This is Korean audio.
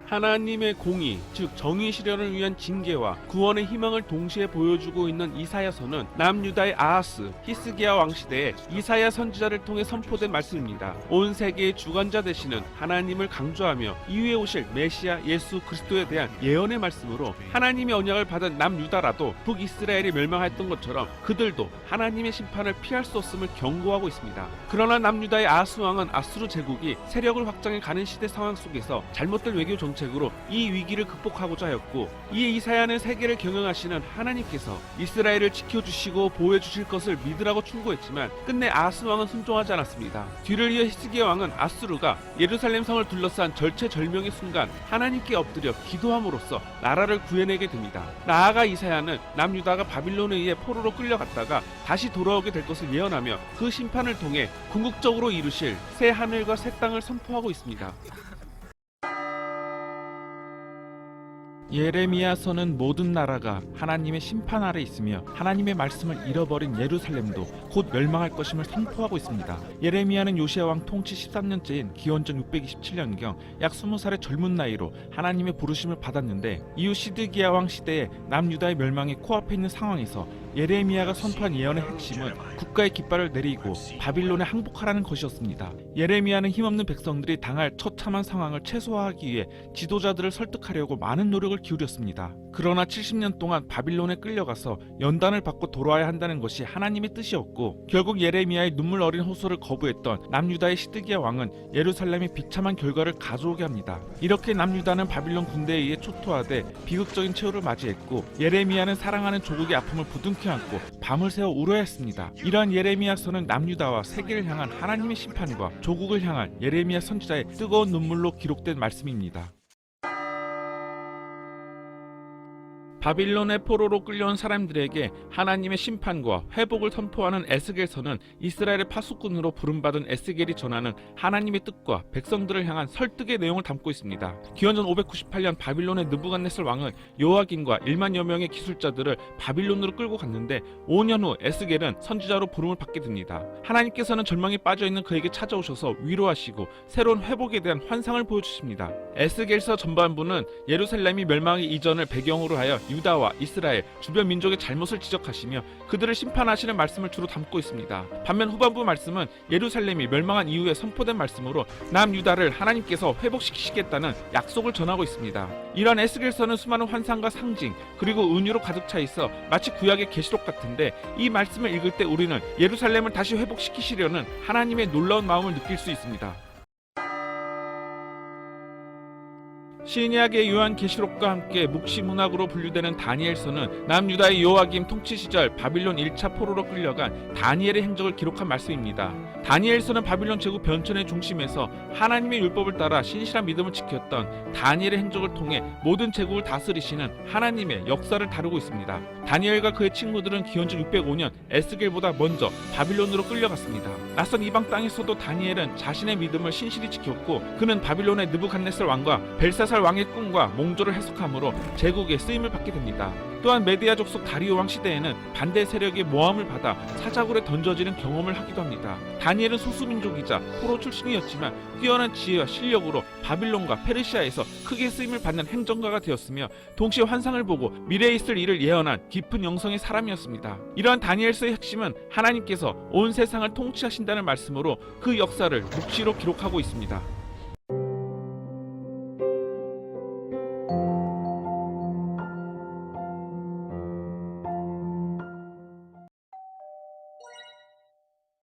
하나님의 공의, 즉 정의 실현을 위한 징계와 구원의 희망을 동시에 보여주고 있는 이사야서는 남유다의 아하스, 히스기야 왕 시대에 이사야 선지자를 통해 선포된 말씀입니다. 온 세계의 주관자 되시는 하나님을 강조하며 이후에 오실 메시아 예수 그리스도에 대한 예언의 말씀으로 하나님의 언약을 받은 남유다라도 북이스라엘이 멸망했던 것처럼 그들도 하나님의 심판을 피할 수 없음을 경고하고 있습니다. 그러나 남유다의 아하스 왕은 아수르 제국이 세력을 확장해 가는 시대 상황 속에서 잘못된 외교 정책으로 이 위기를 극복하고자 하였고, 이에 이사야는 세계를 경영하시는 하나님께서 이스라엘을 지켜주시고 보호해주실 것을 믿으라고 충고했지만 끝내 아하스 왕은 순종하지 않았습니다. 뒤를 이어 히스기야 왕은 아수르가 예루살렘 성을 둘러싼 절체절명의 순간 하나님께 엎드려 기도함으로써 나라를 구해내게 됩니다. 나아가 이사야는 남유다가 바빌론에 의해 포로로 끌려갔다가 다시 돌아오게 될 것을 예언하며 그 심판을 통해 궁극적으로 이루실 새 하늘과 새 땅을 선포하고 있습니다. 예레미야서는 모든 나라가 하나님의 심판 아래 있으며 하나님의 말씀을 잃어버린 예루살렘도 곧 멸망할 것임을 선포하고 있습니다. 예레미야는 요시야 왕 통치 13년째인 기원전 627년경 약 20살의 젊은 나이로 하나님의 부르심을 받았는데, 이후 시드기야 왕 시대에 남유다의 멸망이 코앞에 있는 상황에서 예레미야가 선포한 예언의 핵심은 국가의 깃발을 내리고 바빌론에 항복하라는 것이었습니다. 예레미야는 힘없는 백성들이 당할 처참한 상황을 최소화하기 위해 지도자들을 설득하려고 많은 노력을 기울였습니다. 그러나 70년 동안 바빌론에 끌려가서 연단을 받고 돌아와야 한다는 것이 하나님의 뜻이었고, 결국 예레미야의 눈물 어린 호소를 거부했던 남유다의 시드기야 왕은 예루살렘에 비참한 결과를 가져오게 합니다. 이렇게 남유다는 바빌론 군대에 의해 초토화돼 비극적인 최후를 맞이했고, 예레미야는 사랑하는 조국의 아픔을 부둥켜 안고 밤을 새워 울어야 했습니다. 이러한 예레미야서는 남유다와 세계를 향한 하나님의 심판과 조국을 향한 예레미야 선지자의 뜨거운 눈물로 기록된 말씀입니다. 바빌론의 포로로 끌려온 사람들에게 하나님의 심판과 회복을 선포하는 에스겔서는 이스라엘의 파수꾼으로 부름받은 에스겔이 전하는 하나님의 뜻과 백성들을 향한 설득의 내용을 담고 있습니다. 기원전 598년 바빌론의 느부갓네살 왕은 요아긴과 1만여 명의 기술자들을 바빌론으로 끌고 갔는데 5년 후 에스겔은 선지자로 부름을 받게 됩니다. 하나님께서는 절망에 빠져있는 그에게 찾아오셔서 위로하시고 새로운 회복에 대한 환상을 보여주십니다. 에스겔서 전반부는 예루살렘이 멸망의 이전을 배경으로 하여 유다와 이스라엘 주변 민족의 잘못을 지적하시며 그들을 심판하시는 말씀을 주로 담고 있습니다. 반면 후반부 말씀은 예루살렘이 멸망한 이후에 선포된 말씀으로 남유다를 하나님께서 회복시키시겠다는 약속을 전하고 있습니다. 이러한 에스겔서는 수많은 환상과 상징 그리고 은유로 가득 차 있어 마치 구약의 계시록 같은데, 이 말씀을 읽을 때 우리는 예루살렘을 다시 회복시키시려는 하나님의 놀라운 마음을 느낄 수 있습니다. 신약의 요한계시록과 함께 묵시문학으로 분류되는 다니엘서는 남유다의 요아김 통치 시절 바빌론 1차 포로로 끌려간 다니엘의 행적을 기록한 말씀입니다. 다니엘서는 바빌론 제국 변천의 중심에서 하나님의 율법을 따라 신실한 믿음을 지켰던 다니엘의 행적을 통해 모든 제국을 다스리시는 하나님의 역사를 다루고 있습니다. 다니엘과 그의 친구들은 기원전 605년 에스겔보다 먼저 바빌론으로 끌려갔습니다. 낯선 이방 땅에서도 다니엘은 자신의 믿음을 신실히 지켰고, 그는 바빌론의 느부갓네살 왕과 벨사살 왕의 꿈과 몽조를 해석함으로 제국에 쓰임을 받게 됩니다. 또한 메디아 족속 다리오 왕 시대에는 반대 세력의 모함을 받아 사자굴에 던져지는 경험을 하기도 합니다. 다니엘은 소수민족이자 포로 출신이었지만 뛰어난 지혜와 실력으로 바빌론과 페르시아에서 크게 쓰임을 받는 행정가가 되었으며, 동시에 환상을 보고 미래에 있을 일을 예언한 깊은 영성의 사람이었습니다. 이러한 다니엘서의 핵심은 하나님께서 온 세상을 통치하신다는 말씀으로 그 역사를 묵시로 기록하고 있습니다.